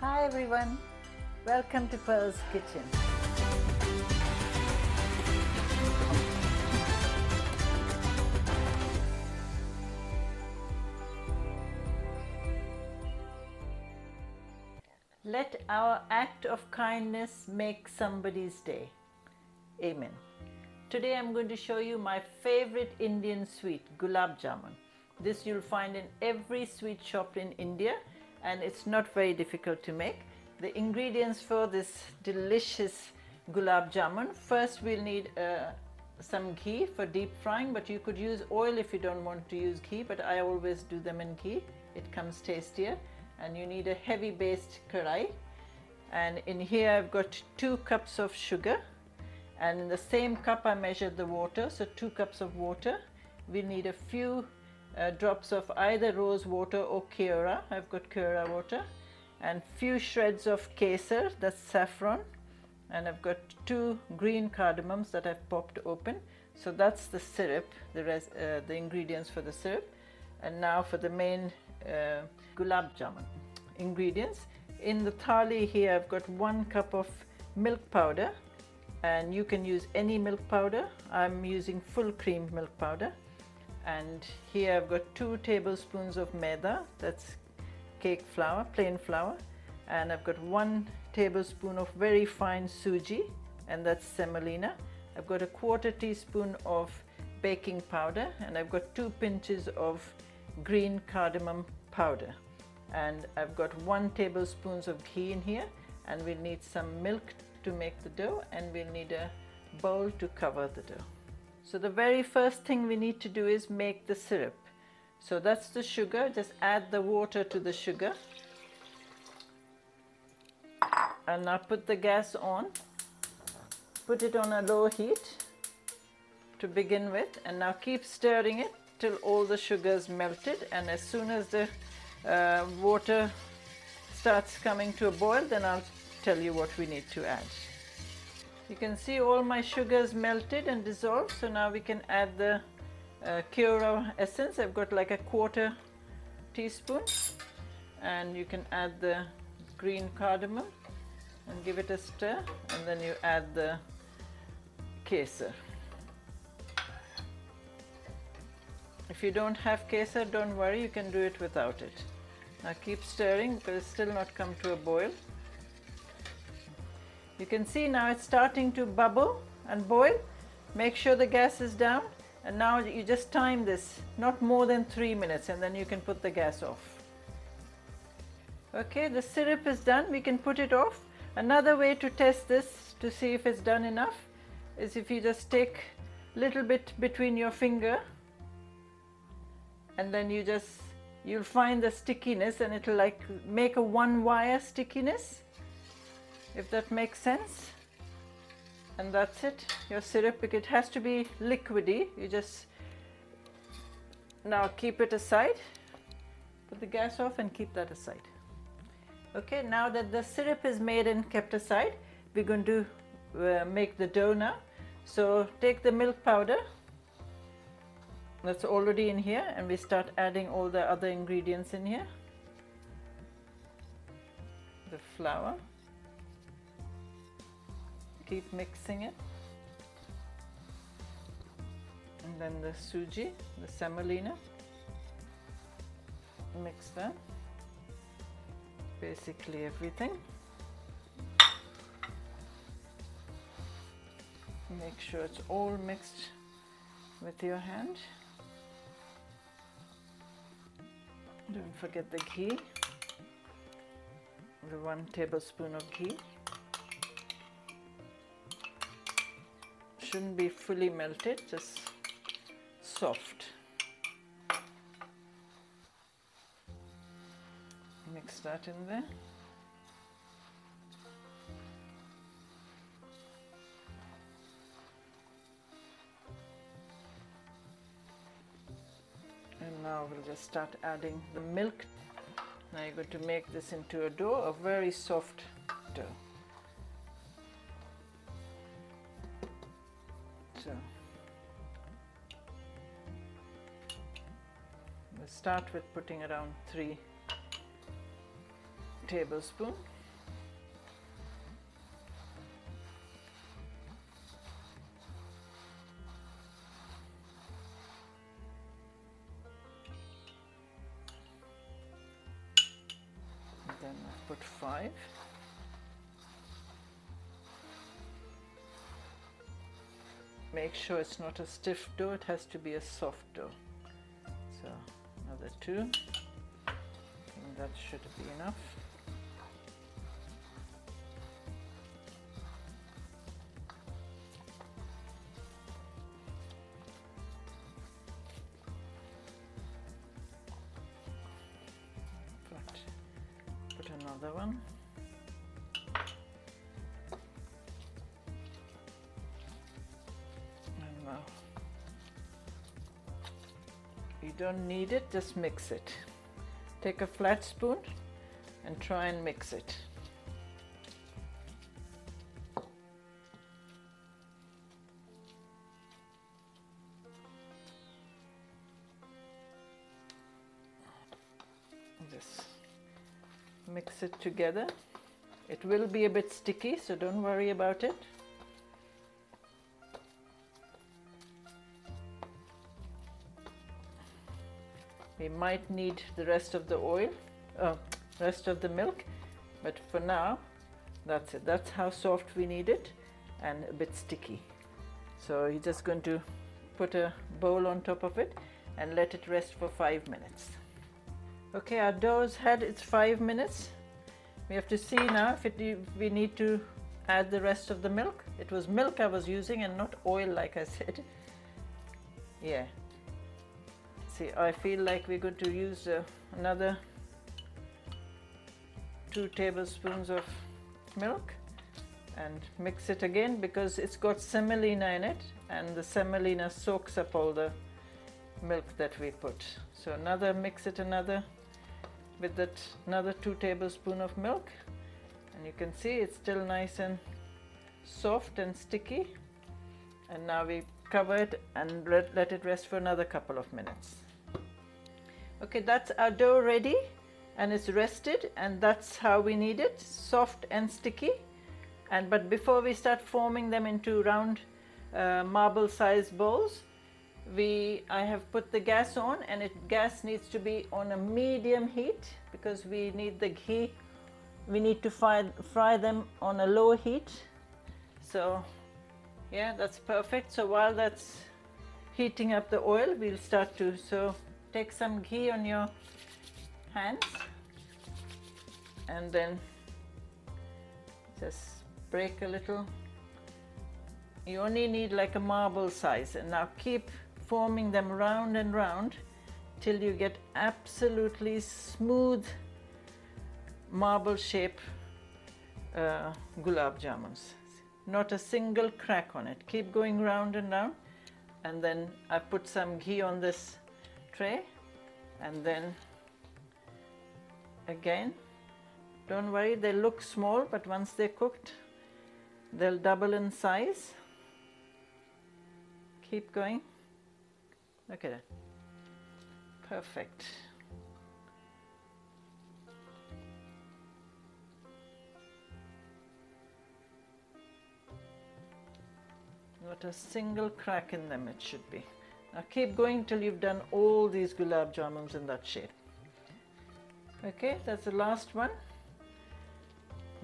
Hi everyone, welcome to Pearl's Kitchen. Let our act of kindness make somebody's day. Amen. Today I'm going to show you my favorite Indian sweet, Gulab Jamun. This you'll find in every sweet shop in India, and it's not very difficult to make. The ingredients for this delicious Gulab Jamun: first we'll need some ghee for deep frying, but you could use oil if you don't want to use ghee, but I always do them in ghee. It comes tastier. And you need a heavy based karai, and in here I've got 2 cups of sugar, and in the same cup I measured the water, so 2 cups of water. We need a few drops of either rose water or Kewra. I've got Kewra water, and few shreds of kesar, that's saffron, and I've got 2 green cardamoms that I've popped open. So that's the syrup, the ingredients for the syrup. And now for the main Gulab Jamun ingredients. In the thali here I've got 1 cup of milk powder, and you can use any milk powder. I'm using full cream milk powder. And here I've got 2 tablespoons of maida, that's cake flour, plain flour, and I've got 1 tablespoon of very fine suji, and that's semolina. I've got a 1/4 teaspoon of baking powder, and I've got 2 pinches of green cardamom powder, and I've got 1 tablespoon of ghee in here, and we'll need some milk to make the dough, and we'll need a bowl to cover the dough. So the very first thing we need to do is make the syrup. So that's the sugar. Just add the water to the sugar, and now put the gas on. Put it on a low heat to begin with, and now keep stirring it till all the sugar's melted, and as soon as the water starts coming to a boil, then I'll tell you what we need to add. You can see all my sugars melted and dissolved, so now we can add the Kewra essence. I've got like a 1/4 teaspoon, and you can add the green cardamom and give it a stir, and then you add the kesar. If you don't have kesar, don't worry, you can do it without it. Now keep stirring because it's still not come to a boil. You can see now it's starting to bubble and boil. Make sure the gas is down, and now you just time this, not more than 3 minutes, and then you can put the gas off. Okay, the syrup is done, we can put it off. Another way to test this to see if it's done enough is if you just take a little bit between your finger, and then you'll find the stickiness, and it'll like make a 1-wire stickiness, if that makes sense. And that's it, your syrup. It has to be liquidy. You just now keep it aside, put the gas off and keep that aside. Okay, now that the syrup is made and kept aside, we're going to make the dough now. So take the milk powder that's already in here, and we start adding all the other ingredients in here. The flour, keep mixing it, and then the suji, the semolina, mix that, basically everything. Make sure it's all mixed with your hand. Don't forget the ghee, the 1 tablespoon of ghee. Shouldn't be fully melted, just soft. Mix that in there. And now we'll just start adding the milk. Now you're going to make this into a dough, a very soft dough. So we'll start with putting around 3 tablespoon. Then I put 5. Make sure it's not a stiff dough, it has to be a soft dough. So another 2. I think that should be enough. Put another one. And now you don't need it, just mix it. Take a flat spoon and try and mix it. Just mix it together. It will be a bit sticky, so don't worry about it. We might need the rest of the oil, rest of the milk, but for now, that's it. That's how soft we need it and a bit sticky. So you're just going to put a bowl on top of it and let it rest for 5 minutes. Okay, our dough's had its 5 minutes. We have to see now if we need to add the rest of the milk. It was milk I was using and not oil, like I said. Yeah. See, I feel like we're going to use another 2 tablespoons of milk and mix it again because it's got semolina in it and the semolina soaks up all the milk that we put. So mix it with that another 2 tablespoons of milk, and you can see it's still nice and soft and sticky. And now we cover it and let it rest for another couple of minutes. Okay, that's our dough ready and it's rested, and that's how we need it, soft and sticky. But before we start forming them into round marble sized bowls, I have put the gas on, and gas needs to be on a medium heat because we need the ghee. We need to fry them on a low heat. So yeah, that's perfect. So while that's heating up the oil, we'll start to take some ghee on your hands and then just break a little. You only need like a marble size, and now keep forming them round and round till you get absolutely smooth marble shape gulab jamuns. Not a single crack on it. Keep going round and round, and then I put some ghee on this tray, and then again, don't worry, they look small, but once they're cooked they'll double in size. Keep going. Look at it. Perfect. Not a single crack in them, it should be. Now keep going till you've done all these gulab jamuns in that shape. Okay, that's the last one.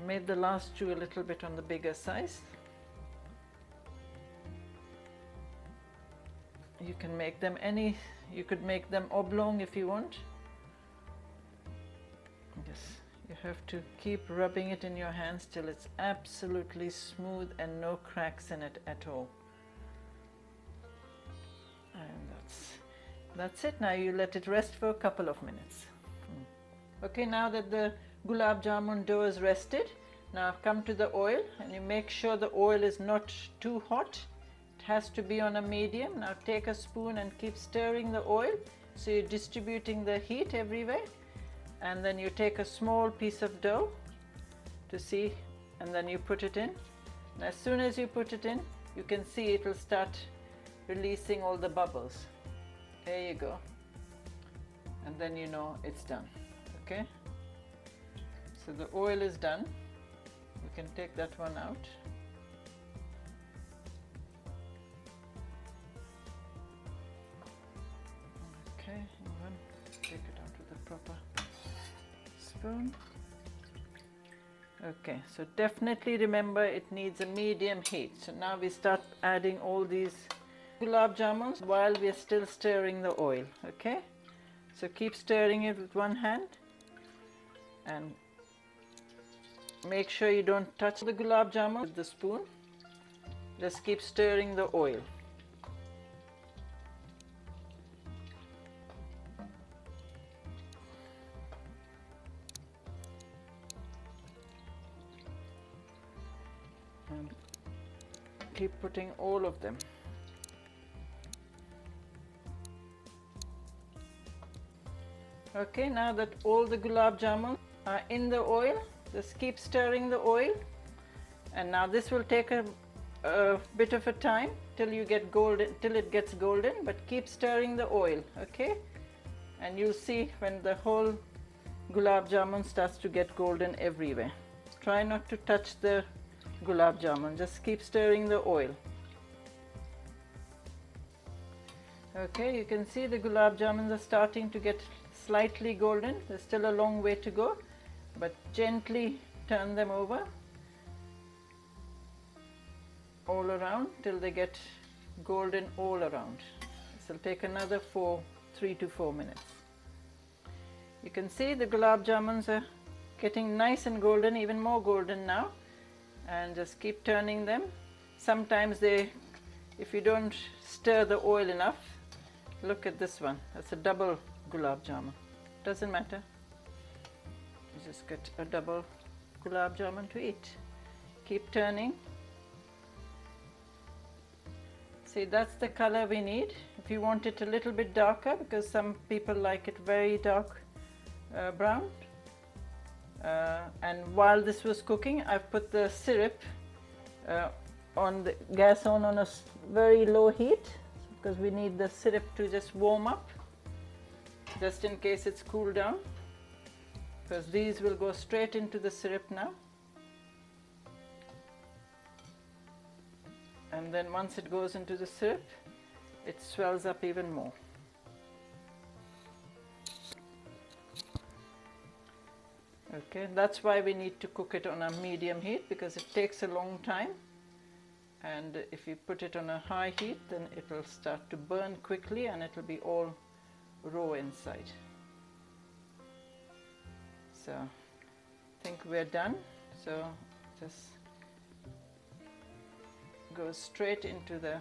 Made the last 2 a little bit on the bigger size. You can make them you could make them oblong if you want. Yes, you have to keep rubbing it in your hands till it's absolutely smooth and no cracks in it at all. And that's it. Now you let it rest for a couple of minutes. Okay, now that the gulab jamun dough is rested, now come to the oil, and you make sure the oil is not too hot. It has to be on a medium. Now take a spoon and keep stirring the oil so you're distributing the heat everywhere. And then you take a small piece of dough and then you put it in. And as soon as you put it in, you can see it will start releasing all the bubbles. There you go. And then you know it's done. Okay? So the oil is done. You can take that one out. Okay, hang on. Take it out with a proper spoon. Okay, so definitely remember it needs a medium heat. So now we start adding all these gulab jamuns while we are still stirring the oil. Okay, so keep stirring it with one hand and make sure you don't touch the gulab jamun with the spoon. Just keep stirring the oil. And keep putting all of them. Okay, now that all the gulab jamun are in the oil, just keep stirring the oil. And now this will take a bit of a time till you get golden, till it gets golden, but keep stirring the oil, okay? And you'll see when the whole gulab jamun starts to get golden everywhere. Try not to touch the gulab jamun, just keep stirring the oil. Okay, you can see the gulab jamuns are starting to get slightly golden. There's still a long way to go, but gently turn them over all around till they get golden all around. This will take another 3 to 4 minutes. You can see the gulab jamuns are getting nice and golden, even more golden now, and just keep turning them. Sometimes if you don't stir the oil enough, look at this one, that's a double gulab jamun. Doesn't matter, you just get a double gulab jamun to eat. Keep turning. See, that's the color we need. If you want it a little bit darker, because some people like it very dark brown. And while this was cooking, I've put the syrup on the gas on a very low heat, because we need the syrup to just warm up, just in case it's cooled down, because these will go straight into the syrup now. And then once it goes into the syrup, it swells up even more. Okay, that's why we need to cook it on a medium heat, because it takes a long time. And if you put it on a high heat, then it will start to burn quickly and it will be all raw inside. So I think we're done. So just go straight into the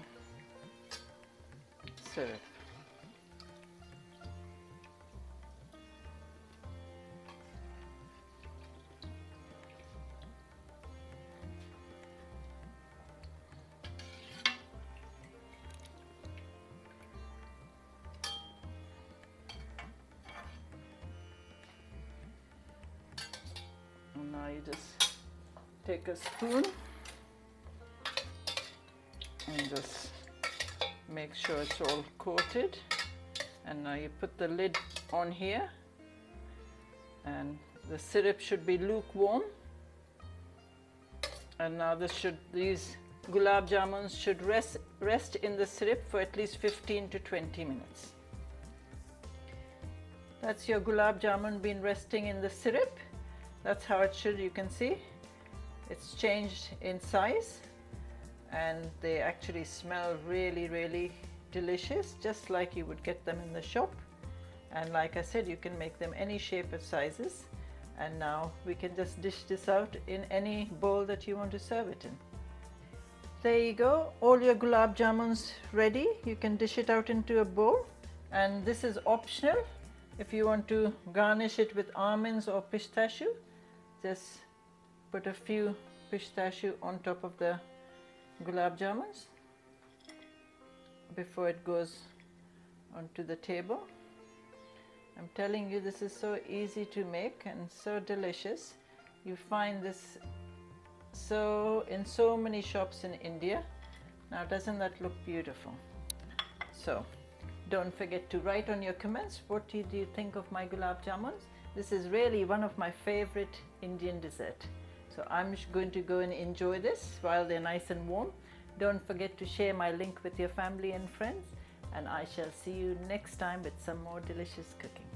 syrup. And now you just take a spoon and just make sure it's all coated, and now you put the lid on here, and the syrup should be lukewarm. And now these gulab jamuns should rest in the syrup for at least 15 to 20 minutes. That's your gulab jamun been resting in the syrup. That's how it should. You can see it's changed in size, and they actually smell really, really delicious, just like you would get them in the shop. And like I said, you can make them any shape or sizes. And now we can just dish this out in any bowl that you want to serve it in. There you go, all your gulab jamuns ready. You can dish it out into a bowl, and this is optional. If you want to garnish it with almonds or pistachio, just put a few pistachio on top of the gulab jamuns before it goes onto the table. I'm telling you, this is so easy to make and so delicious. You find this in so many shops in India. Now, doesn't that look beautiful? So don't forget to write on your comments, what do you think of my gulab jamuns, This is really one of my favorite Indian dessert. So I'm going to go and enjoy this while they're nice and warm. Don't forget to share my link with your family and friends, and I shall see you next time with some more delicious cooking.